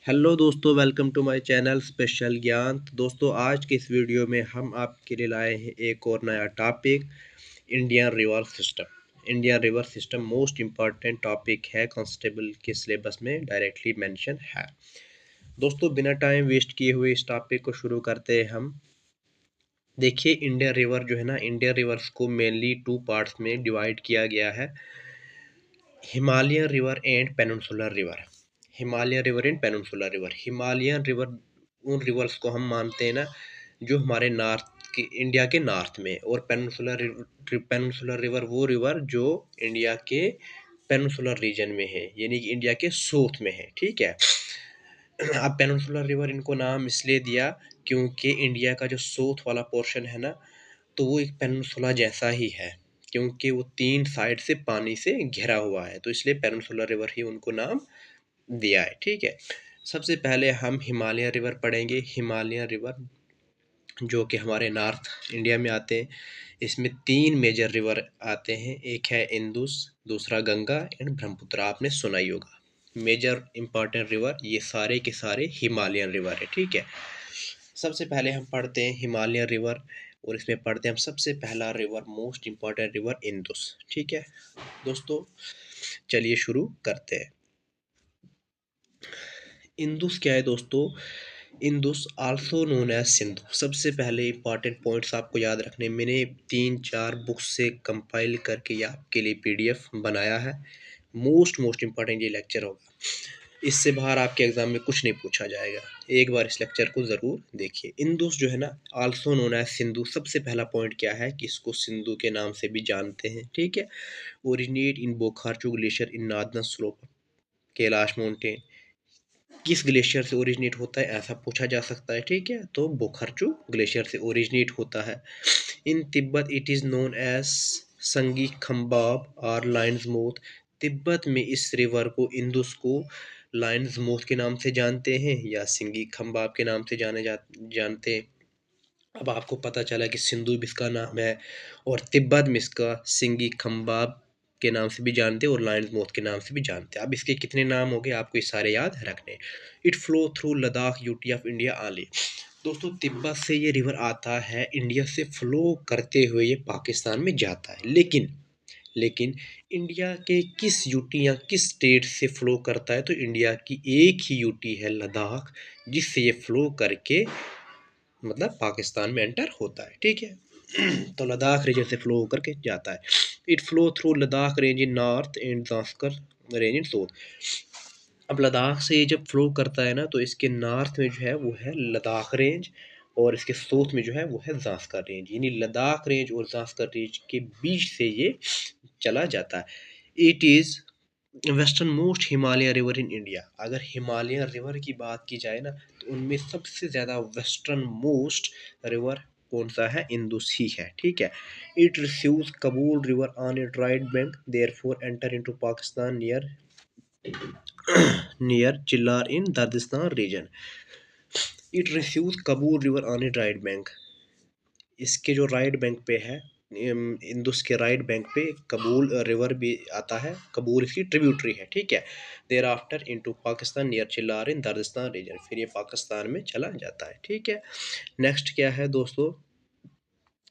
Hello दोस्तों, welcome to my channel special Gyan. तो दोस्तों, आज के इस वीडियो में हम आपके लिए लाए हैं एक और नया topic, Indian river system. Indian river system most important topic है, कांस्टेबल के सिलेबस में डायरेक्टली मेंशन है। दोस्तों, बिना टाइम वेस्ट किए हुए इस टॉपिक को शुरू करते हैं हम। देखिए, इंडियन रिवर जो है ना, इंडियन रिवर्स को मेनली टू पार्ट्स में डिवाइड किया गया है, Himalayan river and peninsular river. Himalayan river and peninsular river. Himalayan river उन रिवर्स को हम मानते हैं ना जो हमारे नॉर्थ के, इंडिया के नॉर्थ में, और पेनिनसुलर रिवर वो रिवर जो इंडिया के पेनिनसुलर रीजन में है, यानी कि इंडिया के साउथ में है। ठीक है। अब पेनिनसुलर रिवर इनको नाम इसलिए दिया क्योंकि इंडिया का जो साउथ वाला पोर्शन है ना, तो वो एक पेनिनसुला जैसा ही है, क्योंकि वो तीन साइड से पानी से घिरा हुआ है, तो इसलिए पेनिनसुलर रिवर ही उनको नाम दिया है। ठीक है। सबसे पहले हम हिमालयन रिवर पढ़ेंगे। हिमालयन रिवर जो कि हमारे नॉर्थ इंडिया में आते हैं, इसमें तीन मेजर रिवर आते हैं। एक है इंदुस, दूसरा गंगा एंड ब्रह्मपुत्र। आपने सुना ही होगा। मेजर इंपॉर्टेंट रिवर ये सारे के सारे हिमालयन रिवर है। ठीक है। सबसे पहले हम पढ़ते हैं हिमालयन रिवर, और इसमें पढ़ते हैं हम सबसे पहला river, most important river Indus. ठीक है दोस्तों, चलिए शुरू करते हैं। इंदुस क्या है दोस्तों? Indus also known as Sindhu. सबसे पहले इंपॉर्टेंट पॉइंट्स आपको याद रखने, मैंने 3-4 बुक्स से कंपाइल करके ये आपके लिए पीडीएफ बनाया है। मोस्ट इम्पॉर्टेंट ये लेक्चर होगा, इससे बाहर आपके एग्जाम में कुछ नहीं पूछा जाएगा। एक बार इस लेक्चर को ज़रूर देखिए। इंदुस जो है ना, आल्सो नोन एज सिंधु। सबसे पहला पॉइंट क्या है कि इसको सिंधु के नाम से भी जानते हैं। ठीक है। Originate in Bokharchu glacier in northern slope Kailash mountain. किस ग्लेशियर से ओरिजिनेट होता है ऐसा पूछा जा सकता है। ठीक है, तो बोखरचू ग्लेशियर से ओरिजिनेट होता है। In Tibet it is known as Sangi Khambab और लायंस माउथ। तिब्बत में इस रिवर को, इंदुस को, लायंस माउथ के नाम से जानते हैं या सिंगी खम्बाब के नाम से जानते हैं। अब आपको पता चला कि सिंधु भी इसका नाम है, और तिब्बत में इसका सिंगी खम्बाब के नाम से भी जानते हैं और लायंस माउथ के नाम से भी जानते हैं। अब इसके कितने नाम हो गए, आपको ये सारे याद रखने। It flow through Ladakh UT of India आली। दोस्तों, तिब्बत से ये रिवर आता है, इंडिया से फ्लो करते हुए ये पाकिस्तान में जाता है। लेकिन इंडिया के किस यूटी या किस स्टेट से फ्लो करता है? तो इंडिया की एक ही यूटी है, लद्दाख, जिससे ये फ्लो करके मतलब पाकिस्तान में एंटर होता है। ठीक है। तो लद्दाख रीजन से फ्लो होकर के जाता है। It flow through Ladakh range in north and Zanskar range in south. अब लद्दाख से ये जब फ्लो करता है ना, तो इसके नॉर्थ में जो है वो है लद्दाख रेंज, और इसके साउथ में जो है वो है जास्कर रेंज, यानी लद्दाख रेंज और जास्कर रेंज के बीच से ये चला जाता है। It is western most Himalaya river in India. अगर हिमालयन रिवर की बात की जाए ना, तो उनमें सबसे ज़्यादा वेस्टर्न मोस्ट रिवर कौन सा है? इंदुस ही है। ठीक है। It receives Kabul river on it right bank, therefore enter into Pakistan near Chillar in Dardistan region. It receives Kabul river on it right bank. इसके जो राइट बैंक पे है, इंदुस के राइट बैंक पे कबूल रिवर भी आता है। कबूल इसकी ट्रिब्यूटरी है। ठीक है। Thereafter into Pakistan near Chillar in Dardistan region. फिर ये पाकिस्तान में चला जाता है। ठीक है। नेक्स्ट क्या है दोस्तों?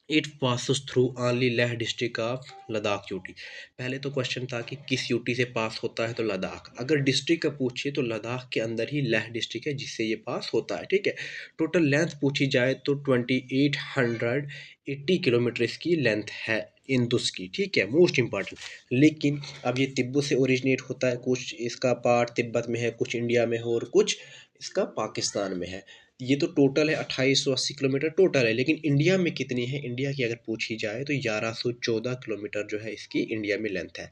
It passes through only Leh district of Ladakh UT. पहले तो क्वेश्चन था कि किस यूटी से पास होता है, तो लद्दाख। अगर डिस्ट्रिक्ट का पूछिए तो लद्दाख के अंदर ही लेह डिस्ट्रिक्ट है जिससे ये पास होता है। ठीक है। टोटल लेंथ पूछी जाए तो 2880 किलोमीटर इसकी लेंथ है इंदुस की। ठीक है, मोस्ट इंपॉर्टेंट। लेकिन अब ये तिब्बत से ओरिजिनेट होता है, कुछ इसका पार्ट तिब्बत में है, कुछ इंडिया में है, और कुछ इसका पाकिस्तान में है। ये तो टोटल है 2880 किलोमीटर टोटल है, लेकिन इंडिया में कितनी है? इंडिया की अगर पूछी जाए तो 1114 किलोमीटर जो है इसकी इंडिया में लेंथ है।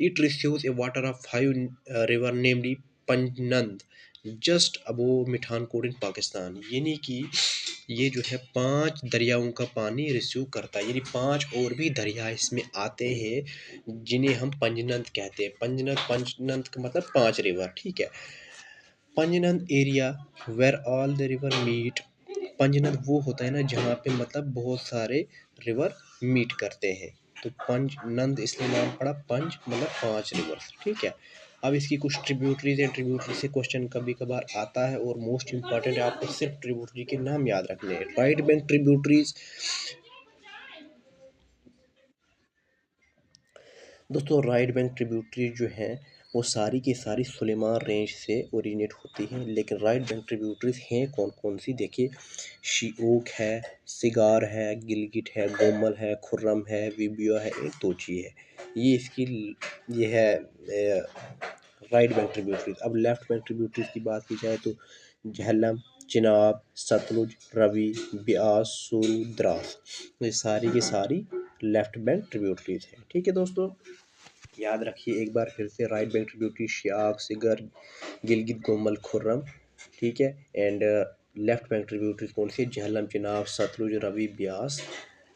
It receives a water of 5 river namely Panjnad just above Mithankot in Pakistan. यानी कि ये जो है 5 दरियाओं का पानी रिसीव करता है, यानी 5 और भी दरिया इसमें आते हैं जिन्हें हम पंजनंद कहते हैं। पंजनंद का मतलब 5 रिवर। ठीक है। Panjnad area where all the river meet. Panjnad वो होता है ना जहाँ पे मतलब बहुत सारे रिवर मीट करते हैं, तो पंजनंद इसलिए नाम पड़ा, पंज मतलब 5 रिवर। ठीक है। अब इसकी कुछ ट्रिब्यूटरीज हैं, ट्रिब्यूटरी से क्वेश्चन कभी कभार आता है और मोस्ट इंपॉर्टेंट है आपको सिर्फ ट्रिब्यूटरी के नाम याद रखने हैं। राइट बैंक ट्रिब्यूटरीज दोस्तों, राइट बैंक ट्रिब्यूटरी जो हैं वो सारी की सारी सुलेमान रेंज से ओरिजिनेट होती हैं। लेकिन राइट बैंक ट्रिब्यूटरीज हैं कौन कौन सी, देखिए शीओक है, सिगार है, गिलगिट है, गोमल है, खुर्रम है, विबियो है, एक तोची है। ये इसकी ये है राइट बैंक ट्रिब्यूटरीज। अब लेफ्ट बैंक ट्रिब्यूटरीज की बात की जाए तो झेलम, चिनाब, सतलुज, रवि, ब्यास, सूरू, द्रास, ये सारी की सारी लेफ्ट बैंक ट्रिब्यूटरीज हैं। ठीक है दोस्तों, याद रखिए एक बार फिर से, right bank tributary Shyok, Shigar, Gilgit, Gomal, Kurram. ठीक है, एंड लेफ्ट बैंक ट्रिब्यूटरीज कौन सी, झेलम, चिनाब, सतलुज, रवि, ब्यास,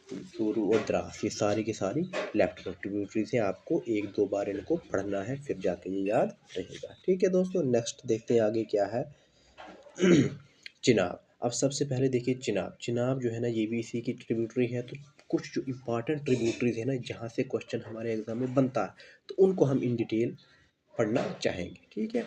सूरू और द्रास, ये सारी की सारी लेफ्ट बैंक ट्रिब्यूटरीज हैं। आपको एक दो बार इनको पढ़ना है फिर जाके ये याद रहेगा। ठीक है दोस्तों, नेक्स्ट देखते हैं आगे क्या है। चिनाब। अब सबसे पहले देखिए चिनाब, चिनाब जो है ना ये भी इसी की ट्रिब्यूटरी है। तो कुछ जो इंपॉर्टेंट ट्रिब्यूटरीज है ना जहाँ से क्वेश्चन हमारे एग्जाम में बनता है तो उनको हम इन डिटेल पढ़ना चाहेंगे। ठीक है,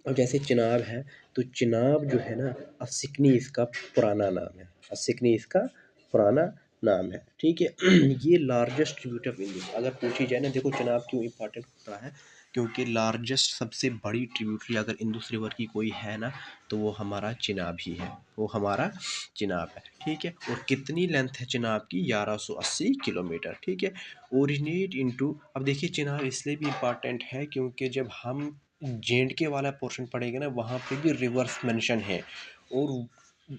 अब जैसे चिनाब है तो चिनाब जो है ना असिकनी इसका पुराना नाम है, असिकनी इसका पुराना नाम है। ठीक है, ये लार्जेस्ट ट्रिब्यूटरी ऑफ इंडस अगर पूछी जाए ना, देखो चिनाब क्यों इंपॉर्टेंट होता है, क्योंकि लार्जेस्ट सबसे बड़ी ट्रिब्यूटरी अगर इंडस रिवर की कोई है ना तो वो हमारा चिनाब ही है, वो हमारा चिनाब है। ठीक है, और कितनी लेंथ है चिनाब की, 1180 किलोमीटर। ठीक है, ओरिजिनेट इनटू, अब देखिए चिनाब इसलिए भी इम्पॉर्टेंट है क्योंकि जब हम जे वाला पोर्शन पढ़ेंगे ना वहाँ पे भी रिवर्स मेंशन है, और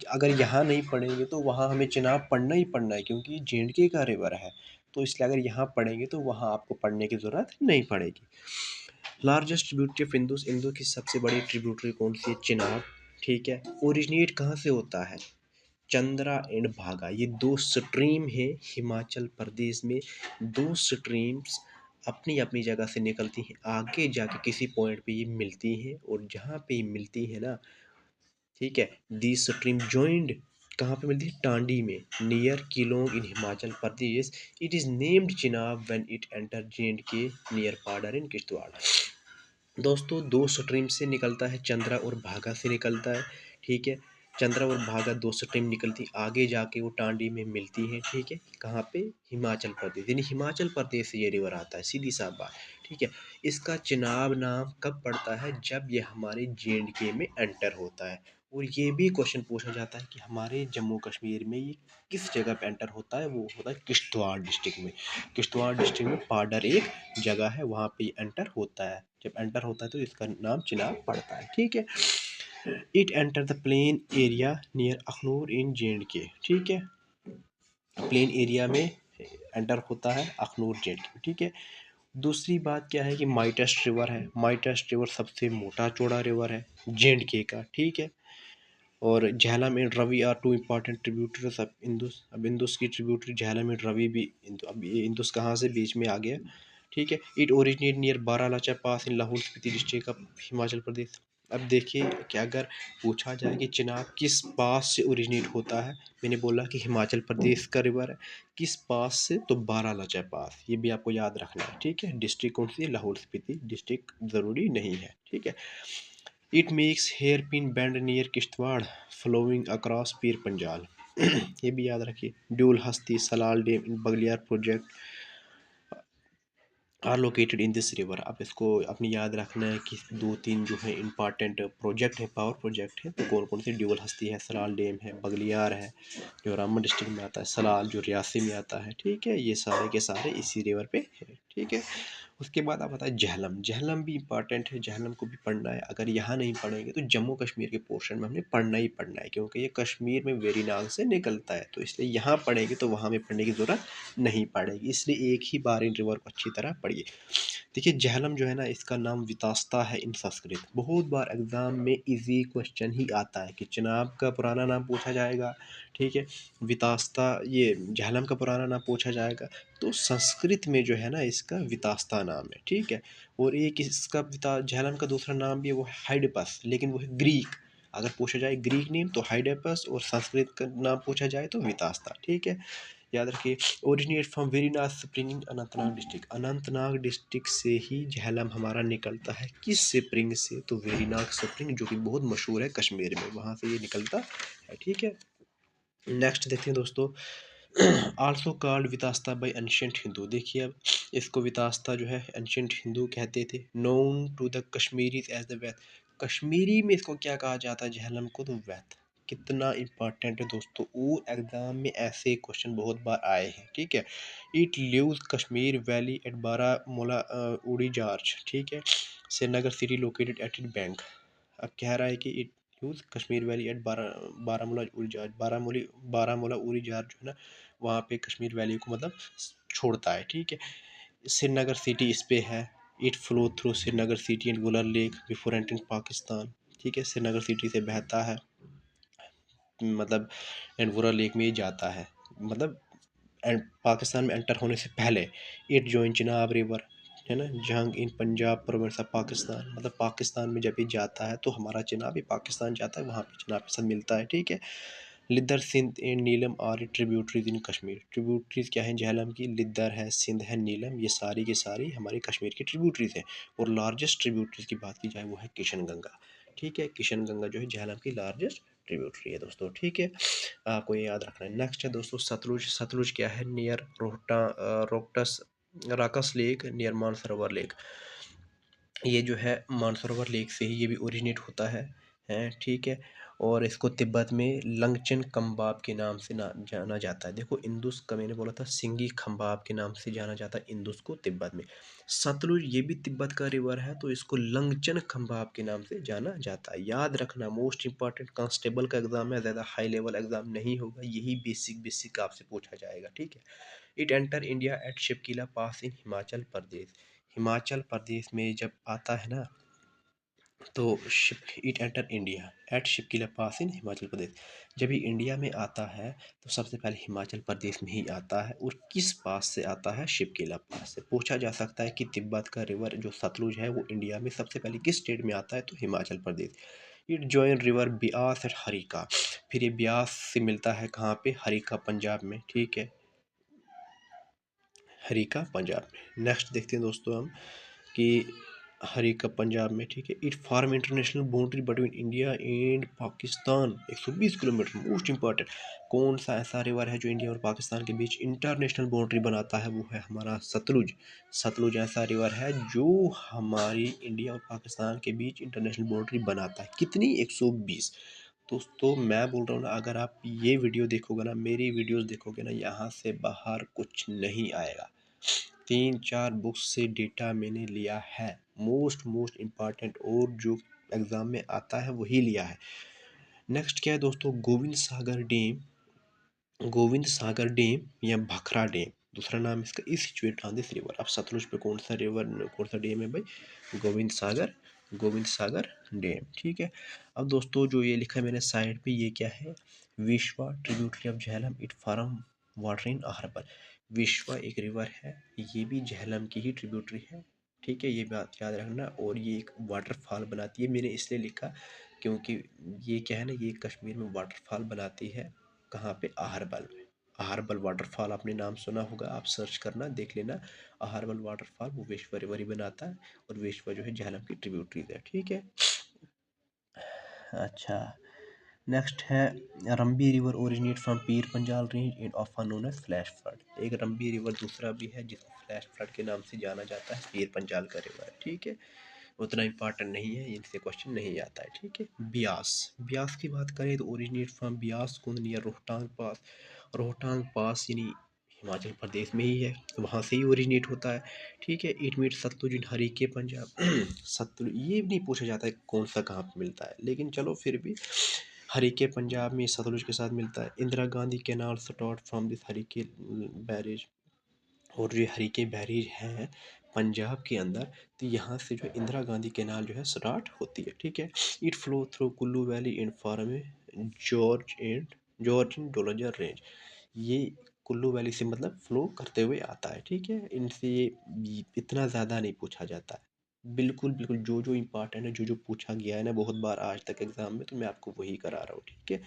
अगर यहाँ नहीं पढ़ेंगे तो वहाँ हमें चिनाब पढ़ना ही पढ़ना है क्योंकि जे का रिवर है। तो इसलिए अगर यहाँ पढ़ेंगे तो वहाँ आपको पढ़ने की ज़रूरत नहीं पड़ेगी। Largest tributary of Indus, Indu की सबसे बड़ी ट्रिब्यूटरी कौन सी है, चिनाब। ठीक है, ओरिजिनेट कहाँ से होता है, चंद्रा एंड भागा, ये दो स्ट्रीम है हिमाचल प्रदेश में। दो स्ट्रीम्स अपनी अपनी जगह से निकलती हैं, आगे जाके किसी पॉइंट पे ये मिलती हैं, और जहाँ पे ये मिलती है ना, ठीक है, दी स्ट्रीम जॉइंड कहाँ पे मिलती है, टांडी में, near Keylong in Himachal Pradesh. It is named Chenab when it enter J near Padar in Kishtwar. दोस्तों दो स्ट्रीम से निकलता है, चंद्रा और भागा से निकलता है। ठीक है, चंद्रा और भागा दो स्ट्रीम निकलती, आगे जाके वो टांडी में मिलती हैं। ठीक है, कहाँ पे, हिमाचल प्रदेश, यानी हिमाचल प्रदेश से ये रिवर आता है, सीधी सा बात। ठीक है, इसका चिनाब नाम कब पड़ता है, जब ये हमारे जे में एंटर होता है। और ये भी क्वेश्चन पूछा जाता है कि हमारे जम्मू कश्मीर में ये किस जगह पे एंटर होता है, वो होता है किश्तवाड़ डिस्ट्रिक्ट में। किश्तवाड़ डिस्ट्रिक्ट में पाडर एक जगह है, वहाँ पे एंटर होता है। जब एंटर होता है तो इसका नाम चिनाब पड़ता है। ठीक है, it enter the plain area near Akhnoor in J. ठीक है, प्लेन एरिया में एंटर होता है अखनूर जे। ठीक है, दूसरी बात क्या है कि माइटेस्ट रिवर है, माइटेस्ट रिवर सबसे मोटा चौड़ा रिवर है जे का। ठीक है, और Jhelum and Ravi are two important tributaries of Indus. अब इंदुस की ट्रिब्यूटरी झेलम एंड रवि भी, अब ये इंदुस कहाँ से बीच में आ गया। ठीक है, it originate near Baralacha pass in Lahaul Spiti district of Himachal Pradesh. अब देखिए कि अगर पूछा जाए कि चिनाब किस पास से ओरिजिनेट होता है, मैंने बोला कि हिमाचल प्रदेश का रिवर है, किस पास से, तो बारालाचा पास, ये भी आपको याद रखना है। ठीक है, डिस्ट्रिक्ट कौन सी है, लाहौल स्पीति डिस्ट्रिक्ट ज़रूरी नहीं है। ठीक है, it makes hairpin bend near Kishtwar flowing across Pir Panjal. ये भी याद रखिए। Dul Hasti, Salal dam in Baglihar project are located in this river. अब इसको अपनी याद रखना है कि दो तीन जो है इंपॉर्टेंट प्रोजेक्ट है, पावर प्रोजेक्ट है, तो कौन कौन सी, ड्यूल हस्ती है, सलाल डैम है, बगलियार है जो रामबन डिस्ट्रिक्ट में आता है, सलाल जो रियासी में आता है। ठीक है, ये सारे के सारे इसी रिवर पे है। ठीक है, उसके बाद आप बताए झेलम, झेलम भी इंपॉर्टेंट है, झेलम को भी पढ़ना है। अगर यहाँ नहीं पढ़ेंगे तो जम्मू कश्मीर के पोर्शन में हमने पढ़ना ही पढ़ना है, क्योंकि ये कश्मीर में वेरीनाग से निकलता है, तो इसलिए यहाँ पढ़ेंगे तो वहाँ में पढ़ने की ज़रूरत नहीं पड़ेगी। इसलिए एक ही बार इन रिवर को अच्छी तरह पढ़िए। देखिए झेलम जो है ना इसका नाम वितास्ता है इन संस्कृत। बहुत बार एग्जाम में इजी क्वेश्चन ही आता है कि चिनाब का पुराना नाम पूछा जाएगा। ठीक है, वितास्ता, ये झेलम का पुराना नाम पूछा जाएगा, तो संस्कृत में जो है ना इसका वितास्ता नाम है। ठीक है, और एक इसका विता झेलम का दूसरा नाम भी है, वो है हाइडपस, लेकिन वो है ग्रीक। अगर पूछा जाए ग्रीक नेम तो हाइडेपस, और संस्कृत का नाम पूछा जाए तो वितास्ता। ठीक है, याद रखिए। Originate from Verinag spring in Anantnag district, Anantnag district से ही झेलम हमारा निकलता है। किस स्प्रिंग से? तो वेरीनाग स्प्रिंग, जो कि बहुत मशहूर है कश्मीर में, वहाँ से ये निकलता है। ठीक है, नेक्स्ट देखते हैं दोस्तों। Also called Vitasta by ancient Hindu. देखिए अब इसको वितास्ता जो है एंशियंट हिंदू कहते थे। Known to the Kashmiri as the Vyeth, Kashmiri में इसको क्या कहा जाता है झेलम को? तो वैथ। कितना इंपॉर्टेंट है दोस्तों, वो एग्जाम में ऐसे क्वेश्चन बहुत बार आए हैं। ठीक है, it leaves Kashmir valley at Baramulla Uri gorge. ठीक है, Srinagar city located at it bank. अब कह रहा है कि it use Kashmir valley at Baramulla Uri gorge, Baramulla Uri gorge जो है ना, वहाँ पे कश्मीर वैली को मतलब छोड़ता है। ठीक है, श्रीनगर सिटी इस पे है। It flow through Srinagar city and गुलर लेक बिफोर एंटरिंग पाकिस्तान। ठीक है, श्रीनगर सिटी से बहता है, मतलब एंड गुलर लेक में ही जाता है, मतलब एंड पाकिस्तान में एंटर होने से पहले। इट जॉइन चिनाब रिवर, है ना, जंग इन पंजाब प्रोविंस ऑफ पाकिस्तान, मतलब पाकिस्तान में जब ये जाता है तो हमारा चिनाब भी पाकिस्तान जाता है, वहाँ पे चिनाब के साथ मिलता है। ठीक है, Lidder Sindh and Neelum are tributaries in Kashmir. Tributaries क्या है झेलम की? लिद्दर है, सिंध है, नीलम, ये सारी की सारी हमारी कश्मीर की ट्रिब्यूटरीज हैं। और लार्जेस्ट ट्रिब्यूटरीज की बात की जाए वो है किशन गंगा। ठीक है, किशन गंगा जो है झेलम की लार्जेस्ट ट्रिब्यूटरी है दोस्तों। ठीक है, आपको ये याद रखना है। नेक्स्ट है दोस्तों सतलुज। सतलुज क्या है? नियर रोहटस Rakas lake near Mansarovar lake. ये जो है मानसरोवर लेक से ही ये भी ओरिजिनेट होता है। ठीक है, और इसको तिब्बत में लंगचन खंबाब के नाम से जाना जाता है। देखो इंदुस का मैंने बोला था सिंगी खंबाब के नाम से जाना जाता है इंदुस को तिब्बत में। सतलुज ये भी तिब्बत का रिवर है, तो इसको लंगचन खंबाब के नाम से जाना जाता है। याद रखना, मोस्ट इंपॉर्टेंट, कांस्टेबल का एग्जाम है, ज़्यादा हाई लेवल एग्जाम नहीं होगा, यही बेसिक बेसिक आपसे पूछा जाएगा। ठीक है, it enter India at Shipkila pass in Himachal Pradesh. Himachal Pradesh में जब आता है ना, तो ship it enter India at Shipkila pass in Himachal Pradesh. जब ये इंडिया में आता है तो सबसे पहले हिमाचल प्रदेश में ही आता है। और किस पास से आता है? शिपकीला पास से। पूछा जा सकता है कि तिब्बत का रिवर जो सतलुज है वो इंडिया में सबसे पहले किस स्टेट में आता है? तो Himachal Pradesh. It join river Beas at Harika. फिर ये ब्यास से मिलता है कहाँ पे? हरिका पंजाब में। ठीक है, हरिका पंजाब में। नेक्स्ट देखते हैं दोस्तों हम कि हरिका पंजाब में। ठीक है, it form international boundary between India and Pakistan 120 kilometre. Most important, कौन सा ऐसा रिवर है जो इंडिया और पाकिस्तान के बीच इंटरनेशनल बाउंड्री बनाता है? वो है हमारा सतलुज। सतलुज ऐसा रिवर है जो हमारी इंडिया और पाकिस्तान के बीच इंटरनेशनल बाउंड्री बनाता है। कितनी? 120। दोस्तों मैं बोल रहा हूँ ना, अगर आप ये वीडियो देखोगे ना, मेरी वीडियोस देखोगे ना, यहाँ से बाहर कुछ नहीं आएगा। 3-4 बुक्स से डेटा मैंने लिया है, मोस्ट मोस्ट इम्पॉर्टेंट, और जो एग्ज़ाम में आता है वही लिया है। नेक्स्ट क्या है दोस्तों? गोविंद सागर डैम। गोविंद सागर डैम या भाखड़ा डैम दूसरा नाम इसका, इस सिचुएट ऑन दिस रिवर। अब सतलुज पे कौन सा रिवर, कौन सा डैम है भाई? गोविंद सागर, गोविंद सागर डैम। ठीक है, अब दोस्तों जो ये लिखा है मैंने साइड पे, ये क्या है? विश्वा tributary of Jhelum, it form water in Aharbal. विश्वा एक रिवर है, ये भी झेलम की ही ट्रिब्यूटरी है। ठीक है, ये बात याद रखना। और ये एक वाटरफॉल बनाती है, मैंने इसलिए लिखा क्योंकि ये क्या है ना, ये कश्मीर में वाटरफॉल बनाती है। कहाँ पे? अहरबल में। अहरबल वाटरफॉल आपने नाम सुना होगा, आप सर्च करना देख लेना। अहरबल वाटरफॉल वो वेश्वा रिवर ही बनाता है, और वेश्वा जो है झेलम की ट्रिब्यूटरीज है। ठीक है, अच्छा, नेक्स्ट है रंबी river originate from Pir Panjal range and often known as flash flood. एक रंबी रिवर दूसरा भी है जिसको फ्लैश फ्लड के नाम से जाना जाता है, पीर पंजाल का रिवर। ठीक है, उतना इंपॉर्टेंट नहीं है, इनसे क्वेश्चन नहीं आता है। ठीक है, ब्यास। ब्यास की बात करें तो originate from Beas Kund near Rohtang pass. Rohtang pass यानी हिमाचल प्रदेश में ही है, तो वहाँ से ही ओरिजिनेट होता है। ठीक है, इट मीट सतलुज इन हरीके पंजाब। सतलुज ये भी नहीं पूछा जाता है कौन सा कहाँ पे मिलता है, लेकिन चलो फिर भी हरीके पंजाब में सतलुज के साथ मिलता है। Indira Gandhi canal start from this Harike barrage. और जो हरीके बैरेज है पंजाब के अंदर, तो यहाँ से जो इंदिरा गांधी कैनाल जो है स्टार्ट होती है। ठीक है, it flow through Kullu valley and form gorge and Dhauladhar range. ये कुल्लू वैली से मतलब फ्लो करते हुए आता है। ठीक है, इनसे ये इतना ज़्यादा नहीं पूछा जाता है। बिल्कुल बिल्कुल, जो जो इम्पोर्टेंट है, जो जो पूछा गया है ना बहुत बार आज तक एग्जाम में, तो मैं आपको वही करा रहा हूँ। ठीक है,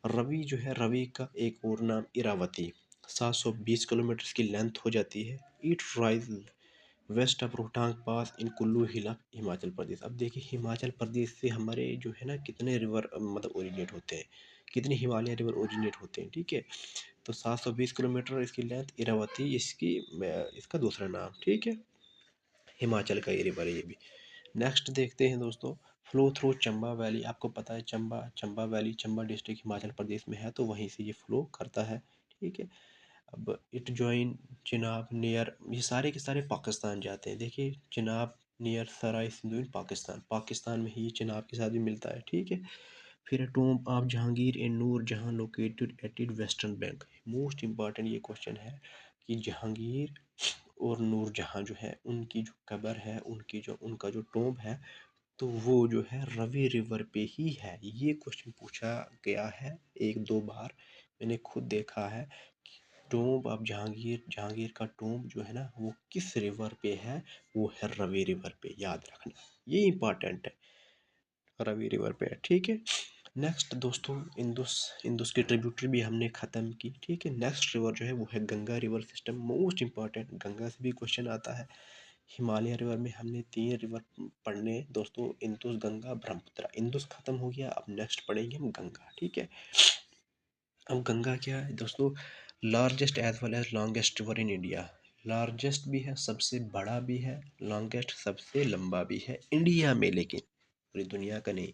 रवि जो है, रवि का एक और नाम इरावती। 720 किलोमीटर की लेंथ हो जाती है। It rise west of Rohtang pass in Kullu हिला हिमाचल प्रदेश। अब देखिए हिमाचल प्रदेश से हमारे जो है ना कितने रिवर मतलब ओरिजिनेट होते हैं, कितने हिमालय रिवर ओरिजिनेट होते हैं, ठीक है। तो 720 किलोमीटर इसकी लेंथ, इरावती इसकी इसका दूसरा नाम, ठीक है। हिमाचल का ये रिवर है ये भी। नेक्स्ट देखते हैं दोस्तों, फ्लो थ्रू चंबा वैली। आपको पता है चंबा चंबा वैली चंबा डिस्ट्रिक्ट हिमाचल प्रदेश में है, तो वहीं से ये फ्लो करता है, ठीक है। अब इट जॉइन चिनाब नियर, ये सारे के सारे पाकिस्तान जाते हैं। देखिए चिनाब नियर सराय सिंधु पाकिस्तान, पाकिस्तान में ही ये चिनाब के साथ भी मिलता है, ठीक है। फिर टूम ऑफ जहांगीर एंड नूर जहां located at it western bank. Most important ये क्वेश्चन है कि जहांगीर और नूर जहां जो है उनकी जो कब्र है, उनकी जो उनका जो टोम्ब है, तो वो जो है रवि रिवर पे ही है। ये क्वेश्चन पूछा गया है एक दो बार, मैंने खुद देखा है। टोम्ब ऑफ जहांगीर, जहांगीर का टोम्ब जो है ना वो किस रिवर पे है, वो है रवि रिवर पे, याद रखना, ये इंपॉर्टेंट है, रवि रिवर पे है, ठीक है। नेक्स्ट दोस्तों इंदुस, इंदुस की ट्रिब्यूटरी भी हमने ख़त्म की, ठीक है। नेक्स्ट रिवर जो है वो है Ganga river system, most important, Ganga से भी क्वेश्चन आता है। हिमालय रिवर में हमने 3 रिवर पढ़ने दोस्तों, इंदुस गंगा ब्रह्मपुत्र। इंदुस खत्म हो गया, अब नेक्स्ट पढ़ेंगे हम गंगा, ठीक है। अब गंगा क्या है दोस्तों, largest as well as longest river in India. Largest भी है, सबसे बड़ा भी है, लॉन्गेस्ट सबसे लंबा भी है इंडिया में, लेकिन पूरी दुनिया का नहीं,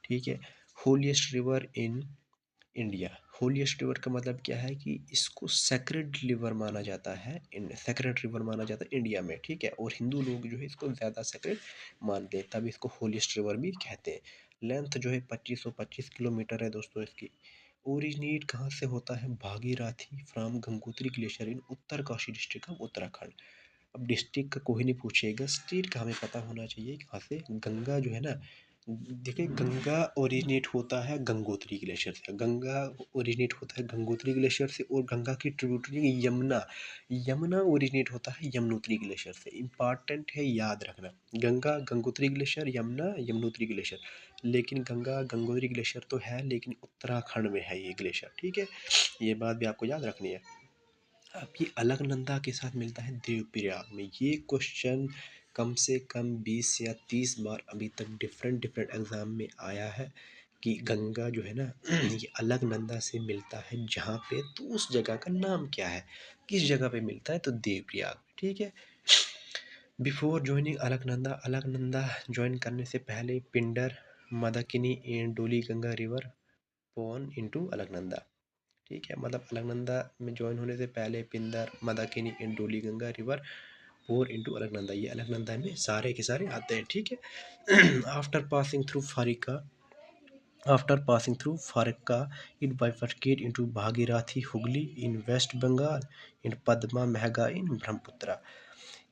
ठीक है। Holiest river in India, holiest river का मतलब क्या है कि इसको सेक्रेड रिवर माना जाता है, सेक्रेड रिवर माना जाता है इंडिया में, ठीक है। और हिंदू लोग जो है इसको ज़्यादा सेक्रेड मानते हैं, तभी इसको होलिएस्ट रिवर भी कहते हैं। लेंथ जो है 2525 किलोमीटर है दोस्तों इसकी। ओरिजिनेट कहाँ से होता है, Bhagirathi from Gangotri glacier in Uttarkashi district of Uttarakhand. अब डिस्ट्रिक्ट का कोई नहीं पूछेगा, स्टेट का हमें पता होना चाहिए कहाँ से। गंगा जो है ना, देखिए गंगा ओरिजिनेट होता है गंगोत्री ग्लेशियर से, गंगा ओरिजिनेट होता है गंगोत्री ग्लेशियर से, और गंगा की ट्रिब्यूटरी यमुना, यमुना ओरिजिनेट होता है यमुनोत्री ग्लेशियर से। इंपॉर्टेंट है, याद रखना, गंगा गंगोत्री ग्लेशियर, यमुना यमुनोत्री ग्लेशियर। लेकिन गंगा गंगोत्री ग्लेशियर तो है, लेकिन उत्तराखंड में है ये ग्लेशियर, ठीक है। ये बात भी आपको याद रखनी है। अब ये अलकनंदा के साथ मिलता है देवप्रयाग में। ये क्वेश्चन कम से कम 20 या 30 बार अभी तक डिफरेंट डिफरेंट एग्ज़ाम में आया है कि गंगा जो है ना ये अलकनंदा से मिलता है जहाँ पे, तो उस जगह का नाम क्या है, किस जगह पे मिलता है, तो देवप्रयाग, ठीक है। Before joining Alaknanda, Alaknanda join करने से पहले Pindar Mandakini and Dhauli Ganga river pour into Alaknanda, ठीक है। मतलब अलकनंदा में ज्वाइन होने से पहले Pinder मदाकिनी and Dhauli Ganga river pour into Alaknanda, ये अलकनंदा में सारे के सारे आते हैं, ठीक है। After passing through Farakka, after passing through Farakka it bifurcate into Bhagirathi Hooghly in West Bengal in Padma Meghna in Brahmaputra.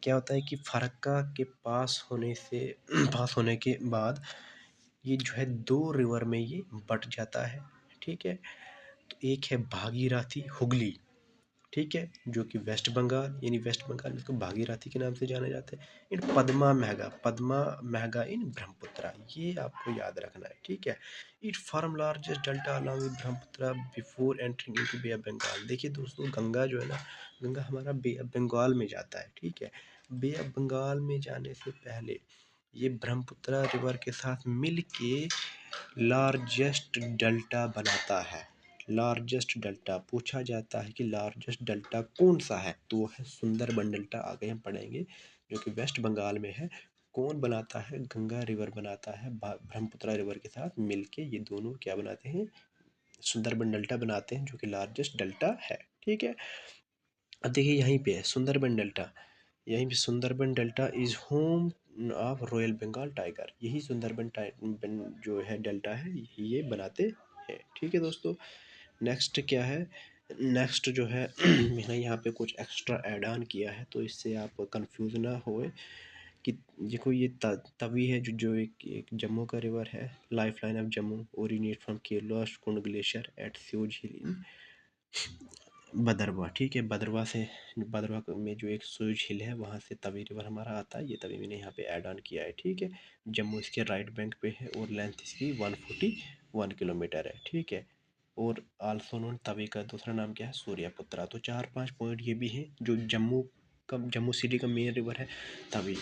क्या होता है कि फरक्का के पास होने से पास होने के बाद ये जो है दो रिवर में ये बट जाता है, ठीक है। तो एक है भागीरथी हुगली, ठीक है, जो कि वेस्ट बंगाल, यानी वेस्ट बंगाल में इसको भागीरथी के नाम से जाना जाता है। इन पद्मा महगा, पद्मा महगा इन ब्रह्मपुत्रा, ये आपको याद रखना है, ठीक है। It form largest delta along with Brahmaputra before entering into bay of Bengal. देखिए दोस्तों गंगा जो है ना, गंगा हमारा बे ऑफ बंगाल में जाता है, ठीक है। बे ऑफ बंगाल में जाने से पहले ये ब्रह्मपुत्रा रिवर के साथ मिल के लार्जेस्ट डेल्टा बनाता है। लार्जेस्ट डेल्टा पूछा जाता है कि लार्जेस्ट डेल्टा कौन सा है, तो वो है सुंदरबन डेल्टा, आगे हम पढ़ेंगे, जो कि वेस्ट बंगाल में है। कौन बनाता है, गंगा रिवर बनाता है ब्रह्मपुत्रा रिवर के साथ मिलके, ये दोनों क्या बनाते हैं, सुंदरबन डेल्टा बनाते हैं, जो कि लार्जेस्ट डेल्टा है, ठीक है। अब देखिए यहीं पे है सुंदरबन डेल्टा, यहीं पे Sundarban delta is home of royal Bengal tiger, यही सुंदरबन जो है डेल्टा है, ये बनाते हैं, ठीक है दोस्तों। नेक्स्ट क्या है, नेक्स्ट जो है मैंने यहाँ पे कुछ एक्स्ट्रा ऐड ऑन किया है, तो इससे आप कंफ्यूज ना होए कि देखो ये तवी है जो एक जम्मू का रिवर है, lifeline of Jammu originate from Kailash Kund glacier at Seoj hill in Bhaderwah, ठीक है। भदरवा से, भदरवा में जो एक स्यूज हिल है वहाँ से तवी रिवर हमारा आता है, ये तभी मैंने यहाँ पे ऐड ऑन किया है, ठीक है। जम्मू इसके राइट बैंक पे है और लेंथ इसकी 141 किलोमीटर है, ठीक है। और आल्सो नोन तवी का दूसरा नाम क्या है, सूर्यपुत्रा। तो 4-5 पॉइंट ये भी हैं जो जम्मू सिटी का मेन रिवर है तवी।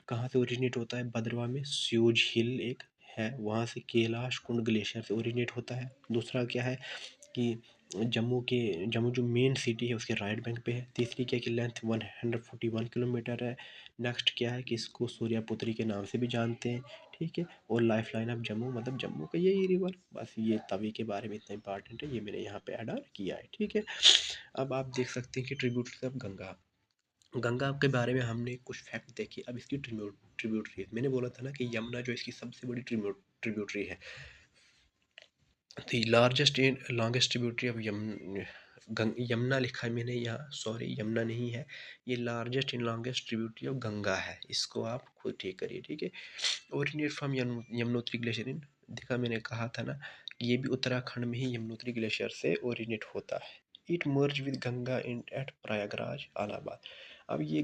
कहाँ से ओरिजिनेट होता है, भद्रवाह में स्यूज हिल एक है, वहाँ से कैलाश कुंड ग्लेशियर से ओरिजिनेट होता है। दूसरा क्या है कि जम्मू जो मेन सिटी है उसके राइट बैंक पे है। तीसरी क्या है कि लेंथ 141 किलोमीटर है। नेक्स्ट क्या है कि इसको सूर्यापुत्री के नाम से भी जानते हैं, ठीक है। और लाइफ लाइन ऑफ जम्मू मतलब जम्मू का यही रिवर। बस ये तवी के बारे में इतना इंपॉर्टेंट है, ये मैंने यहाँ पे ऐड ऑन किया है, ठीक है। अब आप देख सकते हैं कि ट्रिब्यूटरी ऑफ गंगा। गंगा के बारे में हमने कुछ फैक्ट देखे। अब इसकी ट्रिब्यूटरी मैंने बोला था ना कि यमुना जो इसकी सबसे बड़ी ट्रिब्यूटरी है। The largest and longest tributary of Yamuna लिखा है मैंने यहाँ, सॉरी यमुना नहीं है, ये largest and longest tributary of Ganga है। इसको आप खुद ठीक करिए, ठीक है। Originate from Yamunotri glacier in, देखा मैंने कहा था ना, ये भी उत्तराखंड में ही यमुनोत्री ग्लेशियर से ओरिजिनेट होता है। It merge with Ganga in at Prayagraj Allahabad. अब ये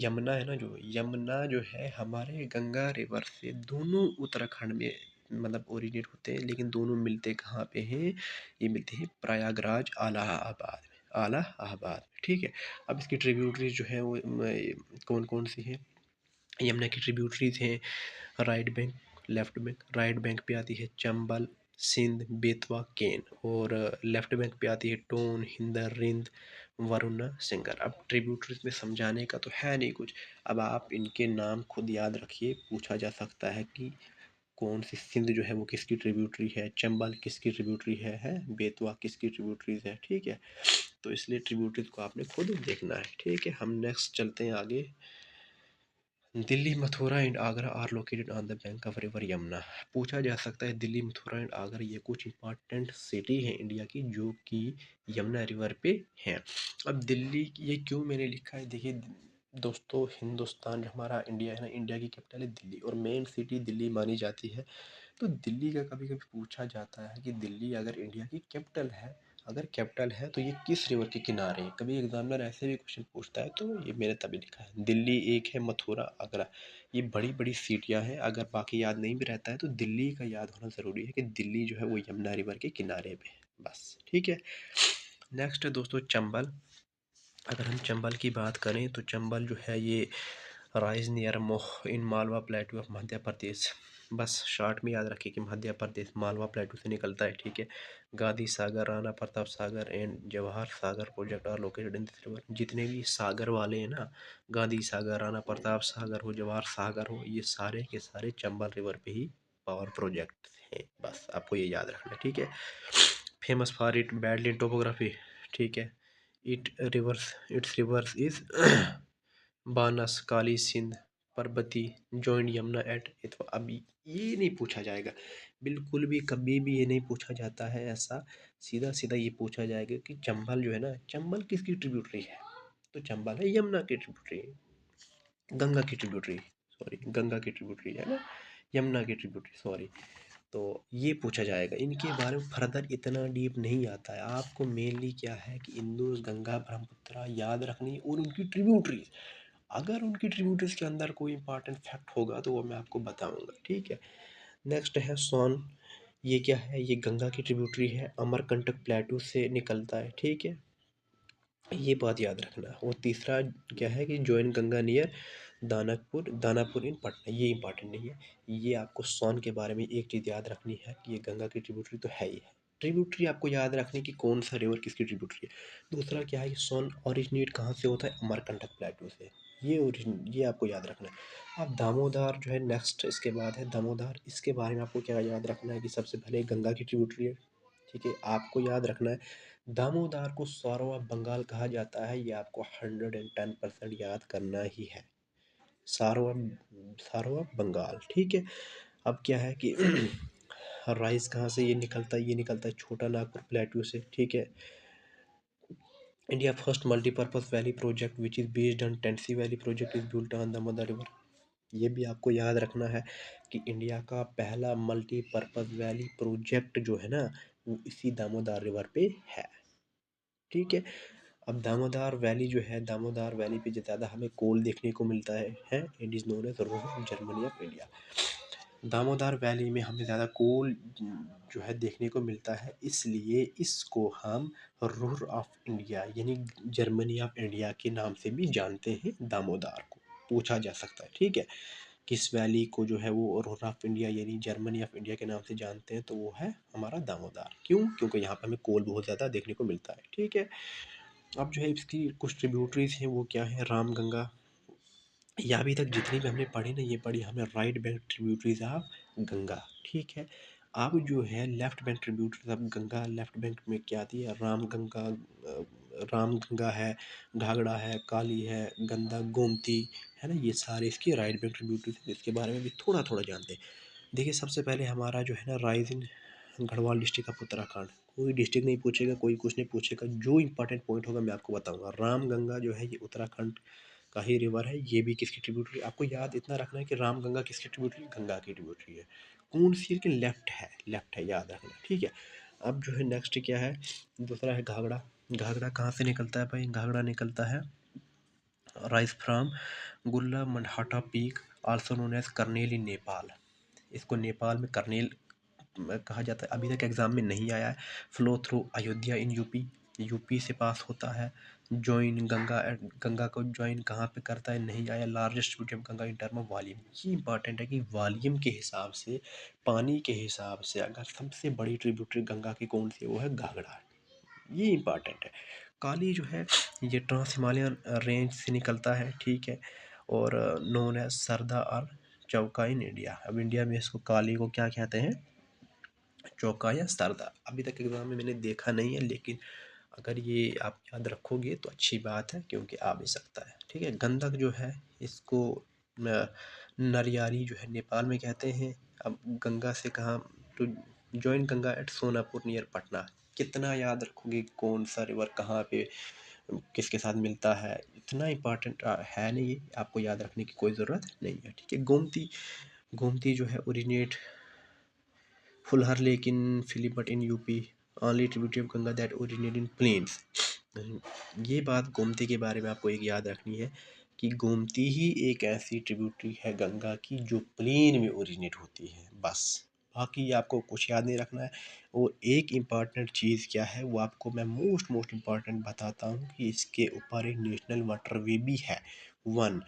यमुना है ना, जो यमुना जो है हमारे गंगा रिवर से दोनों उत्तराखंड में मतलब ओरिजिनेट होते हैं, लेकिन दोनों मिलते कहाँ पे हैं, ये मिलते हैं प्रयागराज इलाहाबाद में, इलाहाबाद, ठीक है। अब इसकी ट्रिब्यूटरीज जो है वो कौन कौन सी हैं। यमुना की ट्रिब्यूटरीज हैं right bank, left bank. Right bank पे आती है चंबल, सिंध, बेतवा, केन। और लेफ्ट बैंक पे आती है टोन, हिंदर, रिंद, वरुणा, सिंगर। अब ट्रिब्यूटरीज में समझाने का तो है नहीं कुछ। अब आप इनके नाम खुद याद रखिए, पूछा जा सकता है कि कौन सी सिंध जो है वो किसकी ट्रिब्यूटरी है, चंबल किसकी ट्रिब्यूटरी है, बेतवा किसकी ट्रिब्यूटरीज है, ठीक है। तो इसलिए ट्रिब्यूटरीज को आपने खुद देखना है, ठीक है। हम नेक्स्ट चलते हैं आगे। Delhi, Mathura and Agra are located on the bank of river Yamuna. पूछा जा सकता है दिल्ली, मथुरा एंड आगरा ये कुछ इंपॉर्टेंट सिटी है इंडिया की जो कि यमुना रिवर पे हैं। अब दिल्ली ये क्यों मैंने लिखा है, देखिए दोस्तों, हिंदुस्तान जो हमारा इंडिया है ना, इंडिया की कैपिटल है दिल्ली और मेन सिटी दिल्ली मानी जाती है। तो दिल्ली का कभी कभी पूछा जाता है कि दिल्ली अगर इंडिया की कैपिटल है, अगर कैपिटल है तो ये किस रिवर के किनारे है। कभी एग्जामिनर ऐसे भी क्वेश्चन पूछता है, तो ये मैंने तभी लिखा है। दिल्ली एक है, मथुरा, आगरा, ये बड़ी बड़ी सिटियां हैं। अगर बाकी याद नहीं भी रहता है तो दिल्ली का याद होना ज़रूरी है कि दिल्ली जो है वो यमुना रिवर के किनारे पे है, बस, ठीक है। नेक्स्ट है दोस्तों चंबल। अगर हम चंबल की बात करें तो चंबल जो है ये राइज नियर मोह इन मालवा प्लेटू ऑफ मध्य प्रदेश। बस शॉर्ट में याद रखिए कि मध्य प्रदेश मालवा प्लेटू से निकलता है, ठीक है। Gandhi Sagar, Rana Pratap Sagar and Jawahar Sagar project are located in this river. जितने भी सागर वाले हैं ना, गांधी सागर, राणा प्रताप सागर हो, जवाहर सागर हो, ये सारे के सारे चंबल रिवर पे ही पावर प्रोजेक्ट हैं। बस आपको ये याद रखना है, ठीक है। Famous for it badly topography, ठीक है। Its rivers is Banas, Kali Sindh, Parbati, joint Yamuna at Etawah. अभी ये नहीं पूछा जाएगा, बिल्कुल भी कभी भी ये नहीं पूछा जाता है ऐसा। सीधा सीधा ये पूछा जाएगा कि चंबल जो है ना, चंबल किसकी ट्रिब्यूटरी है, तो चंबल है यमुना की ट्रिब्यूटरी, गंगा की ट्रिब्यूटरी, सॉरी गंगा की ट्रिब्यूटरी है ना, यमुना की ट्रिब्यूटरी, सॉरी। तो ये पूछा जाएगा, इनके बारे में फर्दर इतना डीप नहीं आता है। आपको मेनली क्या है कि इंदुस, गंगा, ब्रह्मपुत्र याद रखनी और उनकी ट्रिब्यूटरीज। अगर उनकी ट्रिब्यूटरीज के अंदर कोई इंपॉर्टेंट फैक्ट होगा तो वो मैं आपको बताऊंगा, ठीक है। नेक्स्ट है सोन। ये क्या है, ये गंगा की ट्रिब्यूटरी है, अमरकंटक प्लेटू से निकलता है, ठीक है, ये बात याद रखना। और तीसरा क्या है कि जॉइन गंगा नियर दानापुर इन पटना, ये इंपॉर्टेंट नहीं है। ये आपको सोन के बारे में एक चीज़ याद रखनी है कि ये गंगा की ट्रिब्यूटरी तो है ही है। ट्रिब्यूटरी आपको याद रखनी कि कौन सा रिवर किसकी ट्रिब्यूटरी है। दूसरा क्या है कि सोन ओरिजिनेट कहाँ से होता है, अमरकंटक प्लेटू से। ये आपको याद रखना है। अब दामोदर जो है नेक्स्ट, इसके बाद है दामोदर। इसके बारे में आपको क्या याद रखना है कि सबसे पहले गंगा की ट्रिब्यूटरी है, ठीक है। आपको याद रखना है दामोदर को सारवा बंगाल कहा जाता है, ये आपको 110% याद करना ही है। सारवा, सारवा बंगाल, ठीक है। अब क्या है कि राइस कहाँ से ये निकलता है, ये निकलता है छोटा नागपुर प्लेटू से, ठीक है। India first multipurpose valley project which is based on Tennessee valley project is built on Damodar river. ये भी आपको याद रखना है कि इंडिया का पहला मल्टीपर्पज वैली प्रोजेक्ट जो है ना, वो इसी दामोदर रिवर पे है, ठीक है। अब दामोदर वैली जो है, दामोदर वैली पे ज़्यादा हमें कोल देखने को मिलता है, it is known as rose of Germany of India. Damodar valley में हमें ज़्यादा कोल जो है देखने को मिलता है, इसलिए इसको हम रुhr ऑफ इंडिया यानी जर्मनी ऑफ इंडिया के नाम से भी जानते हैं। दामोदर को पूछा जा सकता है, ठीक है। किस वैली को जो है वो रुhr ऑफ इंडिया यानी जर्मनी ऑफ इंडिया के नाम से जानते हैं, तो वो है हमारा दामोदर। क्यों? क्योंकि यहाँ पे हमें कोल बहुत ज़्यादा देखने को मिलता है, ठीक है। अब जो है इसकी कुछ ट्रिब्यूटरीज हैं, वो क्या है, रामगंगा, या अभी तक जितनी भी हमने पढ़ी ना, ये पढ़ी हमें right bank tributaries of Ganga, ठीक है। अब जो है left bank tributaries of Ganga, left bank में क्या आती है, राम गंगा है, घाघरा है, काली है, गंदा, गोमती, है ना, ये सारे इसकी राइट बैंक ट्रिब्यूटरीज हैं। इसके बारे में भी थोड़ा थोड़ा जानते हैं। देखिए सबसे पहले हमारा जो है ना rise in Garhwal district of Uttarakhand. कोई डिस्ट्रिक्ट नहीं पूछेगा, कोई कुछ नहीं पूछेगा, जो इंपॉर्टेंट पॉइंट होगा मैं आपको बताऊंगा। राम गंगा जो है ये उत्तराखंड का ही रिवर है। ये भी किसकी ट्रिब्यूटरी, आपको याद इतना रखना है कि राम गंगा किसकी ट्रिब्यूटरी, गंगा की ट्रिब्यूटरी है। कौन सी के लेफ्ट है, लेफ्ट है, याद रखना, ठीक है। अब जो है नेक्स्ट क्या है, दूसरा है घाघरा। घाघरा कहाँ से निकलता है भाई, घाघरा निकलता है rise from Gurla Mandhata peak, also known as Karnali in Nepal. इसको नेपाल में करनेल कहा जाता है। अभी तक एग्ज़ाम में नहीं आया है। Flow through Ayodhya in UP, UP से पास होता है। जॉइन गंगा, गंगा को जॉइन कहाँ पे करता है, नहीं आया। Largest tributary of Ganga in term of volume, ये इंपॉर्टेंट है कि वॉल्यूम के हिसाब से, पानी के हिसाब से अगर सबसे बड़ी ट्रिब्यूटरी गंगा की कौन सी है, वो है घाघरा, ये इंपॉर्टेंट है। काली जो है ये ट्रांस हिमालयन रेंज से निकलता है, ठीक है, और नोन है सरदा और चौका इन इंडिया। अब इंडिया में इसको काली को क्या कहते हैं, चौका या सरदा। अभी तक एग्ज़ाम में मैंने देखा नहीं है, लेकिन अगर ये आप याद रखोगे तो अच्छी बात है, क्योंकि आ भी सकता है, ठीक है। गंडक जो है इसको नरियारी जो है नेपाल में कहते हैं। अब गंगा से कहाँ, तो join Ganga at Sonapur near Patna. कितना याद रखोगे कौन सा रिवर कहाँ पे किसके साथ मिलता है, इतना इम्पॉर्टेंट है नहीं, ये आपको याद रखने की कोई ज़रूरत नहीं है, ठीक है। गोमती, गोमती जो है originate Fulhar lake in Pilibhit in UP, only tributary of Ganga that originate in plains. ये बात गोमती के बारे में आपको एक याद रखनी है कि गोमती ही एक ऐसी ट्रिब्यूटरी है गंगा की जो प्लेन में ओरिजिनेट होती है, बस। बाकी आपको कुछ याद नहीं रखना है। और एक इम्पॉर्टेंट चीज़ क्या है, वो आपको मैं मोस्ट इम्पॉर्टेंट बताता हूँ कि इसके ऊपर एक नेशनल वाटरवे भी है, वन,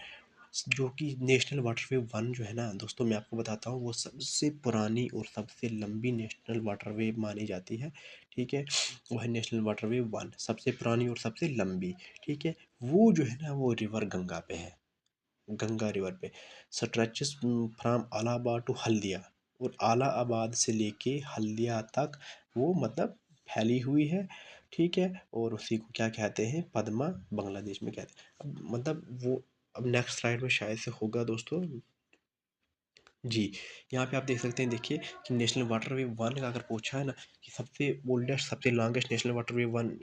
जो कि नेशनल वाटरवे वन जो है ना दोस्तों, मैं आपको बताता हूँ, वो सबसे पुरानी और सबसे लंबी नेशनल वाटरवे मानी जाती है, ठीक है। वो है नेशनल वाटरवे वन, सबसे पुरानी और सबसे लंबी, ठीक है। वो जो है ना वो रिवर गंगा पे है, गंगा रिवर पे stretches from Allahabad to Haldia, और आलाहाबाद से लेके हल्दिया तक वो मतलब फैली हुई है, ठीक है। और उसी को क्या कहते हैं, पद्मा बांग्लादेश में कहते हैं। अब मतलब वो, अब नेक्स्ट स्लाइड में शायद से होगा दोस्तों। जी, यहाँ पे आप देख सकते हैं, देखिए कि नेशनल वाटरवे वन का अगर पूछा है ना कि सबसे ओल्डेस्ट सबसे लॉन्गेस्ट नेशनल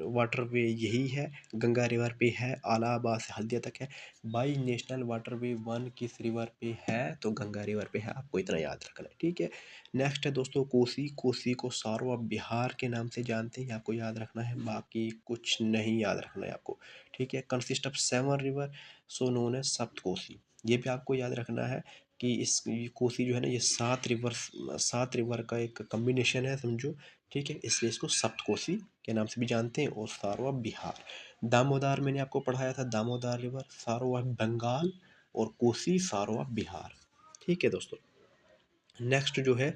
वाटरवे यही है, गंगा रिवर पे है, इलाहाबाद से हल्दिया तक है। बाई नेशनल वाटरवे वन किस रिवर पे है, तो गंगा रिवर पे है, आपको इतना याद रखना है, ठीक है। नेक्स्ट है दोस्तों कोसी। कोसी को सारवा बिहार के नाम से जानते हैं, आपको याद रखना है, बाकी कुछ नहीं याद रखना है आपको, ठीक है। Consist of 7 river, so known है सप्त कोसी, ये भी आपको याद रखना है कि इस ये कोसी जो है ना ये 7 रिवर का एक कम्बिनेशन है, समझो, ठीक है। इसलिए इसको सप्त कोसी के नाम से भी जानते हैं। और सारवा बिहार, दामोदर मैंने आपको पढ़ाया था, दामोदर रिवर सारवा बंगाल, और कोसी सारवा बिहार, ठीक है दोस्तों। नेक्स्ट जो है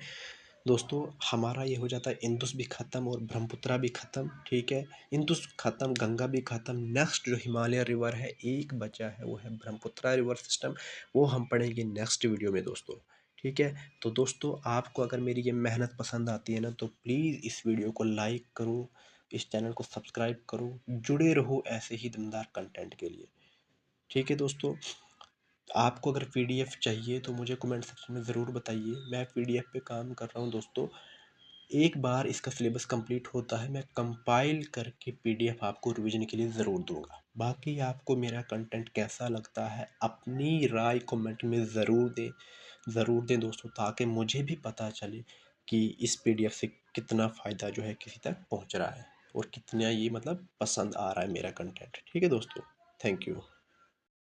दोस्तों हमारा ये हो जाता है इंदुस भी ख़त्म और ब्रह्मपुत्रा भी ख़त्म, ठीक है। इंदुस ख़त्म, गंगा भी ख़त्म। नेक्स्ट जो हिमालय रिवर है एक बचा है, वो है ब्रह्मपुत्रा रिवर सिस्टम, वो हम पढ़ेंगे नेक्स्ट वीडियो में दोस्तों, ठीक है। तो दोस्तों आपको अगर मेरी ये मेहनत पसंद आती है ना, तो प्लीज़ इस वीडियो को लाइक करो, इस चैनल को सब्सक्राइब करो, जुड़े रहो ऐसे ही दमदार कंटेंट के लिए, ठीक है दोस्तों। आपको अगर पीडीएफ चाहिए तो मुझे कमेंट सेक्शन में ज़रूर बताइए, मैं पीडीएफ पे काम कर रहा हूँ दोस्तों। एक बार इसका सिलेबस कंप्लीट होता है, मैं कंपाइल करके पीडीएफ आपको रिवीजन के लिए ज़रूर दूंगा। बाकी आपको मेरा कंटेंट कैसा लगता है, अपनी राय कमेंट में ज़रूर दें दोस्तों, ताकि मुझे भी पता चले कि इस पीडीएफ से कितना फ़ायदा जो है किसी तक पहुंच रहा है, और कितना ये मतलब पसंद आ रहा है मेरा कंटेंट, ठीक है दोस्तों। Thank you.